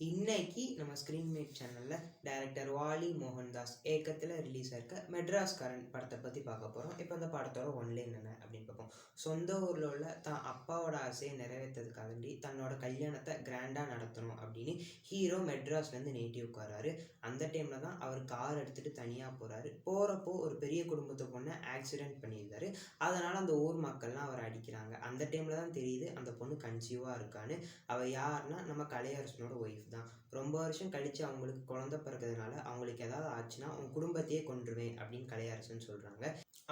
இன்னைக்கு நம்ம ஸ்க்ரீன்மேட் சேனலில் டைரக்டர் வாலி மோகன்தாஸ் ஏக்கத்தில் ரிலீஸ் ஆயிருக்க மெட்ராஸ் கரண்ட் படத்தை பற்றி பார்க்க போகிறோம். இப்போ இந்த படத்தோட ஒன்லைன் என்ன அப்படின்னு பார்ப்போம். சொந்த ஊரில் உள்ள தான் அப்பாவோட ஆசையை நிறைவேற்றதுக்காண்டி தன்னோட கல்யாணத்தை கிராண்டாக நடத்தணும் அப்படின்னு ஹீரோ மெட்ராஸ்லேருந்து நேட்டிவ்க்கு வராரு. அந்த டைமில் தான் அவர் கார் எடுத்துகிட்டு தனியாக போகிறாரு. போகிறப்போ ஒரு பெரிய குடும்பத்தை பொண்ணை ஆக்சிடென்ட் பண்ணியிருந்தாரு. அதனால் அந்த ஊர் மக்கள்லாம் அவரை அடிக்கிறாங்க. அந்த டைமில் தான் தெரியுது அந்த பொண்ணு கன்சீவாக இருக்கான்னு. அவள் யாருன்னா நம்ம கலையரசனோட ஒய்ஃப் தான். ரொம்ப வருஷம் கழித்து அவங்களுக்கு குழந்தை பிறக்கிறதுனால அவங்களுக்கு ஏதாவது ஆச்சுன்னா உன் குடும்பத்தையே கொன்றுவேன் அப்படின்னு கலையரசன் சொல்கிறாங்க.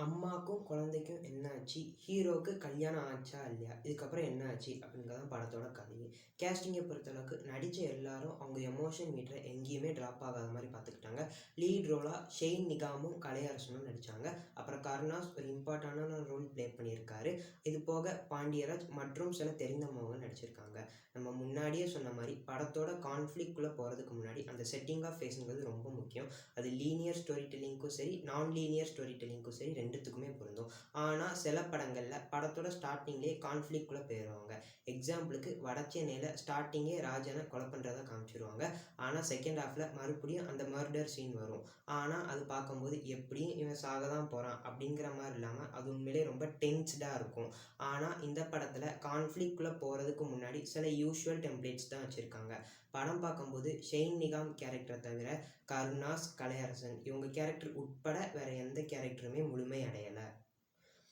அம்மாக்கும் குழந்தைக்கும் என்ன ஆச்சு, ஹீரோவுக்கு கல்யாணம் ஆச்சா இல்லையா, இதுக்கப்புறம் என்ன ஆச்சு அப்படிங்கிறதான் படத்தோட கதையே. கேஸ்டிங்கை பொறுத்தளவுக்கு நடித்த எல்லாரும் அவங்க எமோஷன் மீட்டரை எங்கேயுமே ட்ராப் ஆகாத மாதிரி பார்த்துக்கிட்டாங்க. லீட் ரோலாக ஷெயின் நிகாமும் கலையரசனும் நடித்தாங்க. அப்புறம் கருணாஸ் ஒரு இம்பார்ட்டண்டான ரோல் ப்ளே பண்ணியிருக்காரு. இது போக பாண்டியராஜ் மற்றும் சில தெரிந்த முகங்கள் நடிச்சிருக்காங்க. நம்ம முன்னாடியே சொன்ன மாதிரி படத்தோட கான்ஃப்ளிக்ட்குள்ளே போகிறதுக்கு முன்னாடி அந்த செட்டிங் ஆஃப் ஃபேஸுங்கிறது ரொம்ப முக்கியம். அது லீனியர் ஸ்டோரி டெல்லிங்க்கும் சரி, நான் லீனியர் ஸ்டோரி டெல்லிங்க்கும் சரி, ரெண்டுத்துக்குமே பொருந்தும். ஆனால் சில படங்களில் படத்தோட ஸ்டார்டிங்லேயே கான்ஃப்ளிக்ட்குள்ளே போயிடுவாங்க. எக்ஸாம்பிளுக்கு வடச்சென்னையில் ஸ்டார்டிங்கே ராஜனை கொலை பண்ணுறதை காமிச்சிருவாங்க. ஆனால் செகண்ட் ஹாஃபில் மறுபடியும் அந்த மர்டர் சீன் வரும். ஆனால் அது பார்க்கும்போது எப்படியும் இவன் சாக தான் போகிறான் அப்படிங்கிற மாதிரி இல்லாமல் அது உண்மையிலே ரொம்ப டென்ஸ்டாக இருக்கும். ஆனால் இந்த படத்தில் கான்ஃப்ளிக்ட்குள்ளே போகிறதுக்கு முன்னாடி சில யூஷுவல் டெம்ப்ளேட்ஸ் தான் வச்சுருக்காங்க. படம் பார்க்கும்போது ஷெயின் நிகாம் கேரக்டரை தவிர கருணாஸ், கலையரசன் இவங்க கேரக்டர் உட்பட வேறு எந்த கேரக்டருமே முழுமை அடையலை.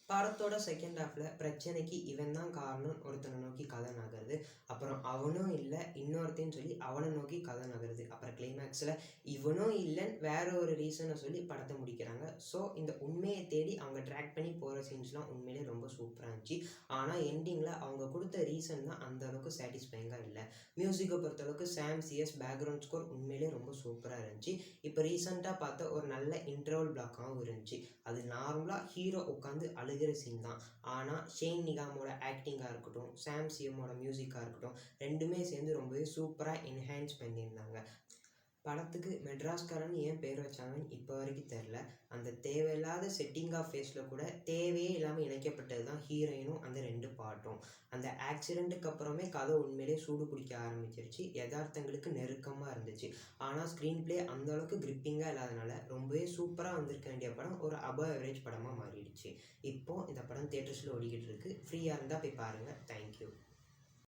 படத்தோட செகண்ட் ஹாஃபில் பிரச்சனைக்கு இவன் தான் காரணம் ஒருத்தனை நோக்கி கதை நகருது. அப்புறம் அவனும் இல்லை இன்னொருத்தையும் சொல்லி அவனை நோக்கி கதை நகருது. அப்புறம் கிளைமேக்ஸில் இவனும் இல்லைன்னு வேற ஒரு ரீசனை சொல்லி படத்தை முடிக்கிறாங்க. ஸோ இந்த உண்மையை தேடி அவங்க ட்ராக் பண்ணி போகிற சீன்ஸ்லாம் உண்மையிலே ரொம்ப சூப்பராக இருந்துச்சு. ஆனால் எண்டிங்கில் அவங்க கொடுத்த ரீசன் தான் அந்த அளவுக்கு சாட்டிஸ்ஃபைங்காக இல்லை. மியூசிக்கை பொறுத்தளவுக்கு சாம் சிஎஸ் பேக்ரவுண்ட் ஸ்கோர் உண்மையிலே ரொம்ப சூப்பராக இருந்துச்சு. இப்போ ரீசெண்டாக பார்த்த ஒரு நல்ல இன்டர்வல் பிளாக்காகவும் இருந்துச்சு. அது நார்மலாக ஹீரோ உட்காந்து அழுகிற சீன் தான். ஆனால் ஷெயின் நிகாமோட ஆக்டிங்காக இருக்கட்டும், சாம் சிஎம்மோட மியூசிக்காக இருக்கட்டும், ரெண்டுமே சேர்ந்து ரொம்பவே சூப்பராக என்ஹான்ஸ் பண்ணியிருந்தாங்க. படத்துக்கு மெட்ராஸ்காரன் ஏன் பேர் வச்சாங்கன்னு இப்போ வரைக்கும் தெரில. அந்த தேவையில்லாத செட்டிங் ஆஃப் ஃபேஸில் கூட தேவையே இல்லாமல் இணைக்கப்பட்டது தான் ஹீரோயினும் அந்த ரெண்டு பாட்டும். அந்த ஆக்சிடெண்ட்டுக்கு அப்புறமே கதை உண்மையிலே சூடு பிடிக்க ஆரம்பிச்சிருச்சு. யதார்த்தங்களுக்கு நெருக்கமாக இருந்துச்சு. ஆனால் ஸ்க்ரீன் பிளே அந்தளவுக்கு கிரிப்பிங்காக இல்லாதனால ரொம்பவே சூப்பராக வந்திருக்க வேண்டிய படம் ஒரு அபவ் ஆவரேஜ் படமாக மாறிடுச்சு. இப்போது இந்த படம் தியேட்டர்ஸில் ஓடிக்கிட்டு இருக்கு. ஃப்ரீயாக இருந்தால் போய் பாருங்கள். தேங்க்யூ.